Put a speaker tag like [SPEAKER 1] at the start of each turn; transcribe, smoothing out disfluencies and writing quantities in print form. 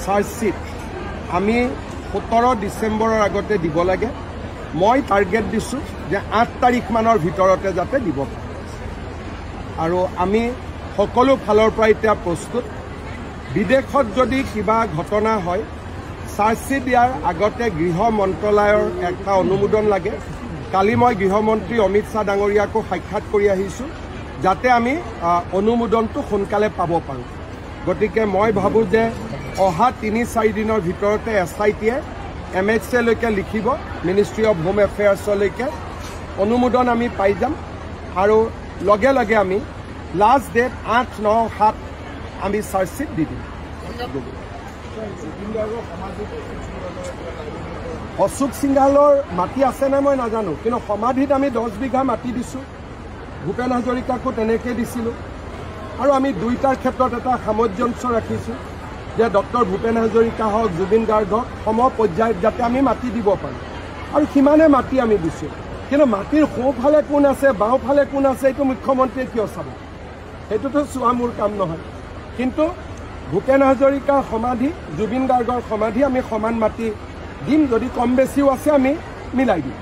[SPEAKER 1] Charge sheet আমি 17 ডিচেম্বৰৰ আগতে দিব লাগে। মই টাৰ্গেট দিছোঁ যে 8 তাৰিখমানৰ ভিতৰতে যাতে দিব পাৰে আৰু আমি সকলো ফালৰ পৰা এতিয়া প্ৰস্তুত। বিদেশত যদি কিবা ঘটনা হয় চাৰ্জশ্বিট দিয়াৰ আগতে গৃহ মন্ত্ৰালয়ৰ এটা অনুমোদন লাগে। কালি মই গৃহমন্ত্ৰী অমিত শ্বাহ ডাঙৰীয়াকো সাক্ষাৎ কৰি আহিছোঁ যাতে আমি অনুমোদনটো সোনকালে পাব পাৰোঁ। গতিকে মই ভাবোঁ যে অহা 3-4 দিনৰ ভিতৰতে SITয়ে MHAলৈকে লিখিব, মিনিষ্ট্ৰী অফ হোম এফেয়াৰ্ছলৈকে অনুমোদন আমি পাই যাম আৰু লগে লগে আমি লাষ্ট ডেট 8-9-7 আমি চাৰ্জশ্বিট দি দিম। অশোক সিংহালৰ মাটি আছেনে মই নাজানো, কিন্তু সমাধিত আমি 10 বিঘা মাটি দিছোঁ। ভূপেন হাজৰিকাকো তেনেকৈ দিছিলোঁ আৰু আমি দুইটাৰ ক্ষেত্ৰত এটা সামঞ্জস্য ৰাখিছোঁ যে ডক্টৰ ভূপেন হাজৰিকা হওক, জুবিন গাৰ্গ হওক সম পৰ্যায়ত যাতে আমি মাটি দিব পাৰোঁ আৰু সিমানে মাটি আমি দিছোঁ। কিন্তু মাটিৰ সোঁফালে কোন আছে, বাওঁফালে কোন আছে এইটো মুখ্যমন্ত্ৰীয়ে কিয় চাব? সেইটোতো চোৱা মোৰ কাম নহয়। কিন্তু ভূপেন হাজৰিকাৰ সমাধি, জুবিন গাৰ্গৰ সমাধি আমি সমান মাটি দিম। যদি কম বেছিও আছে আমি মিলাই দিম।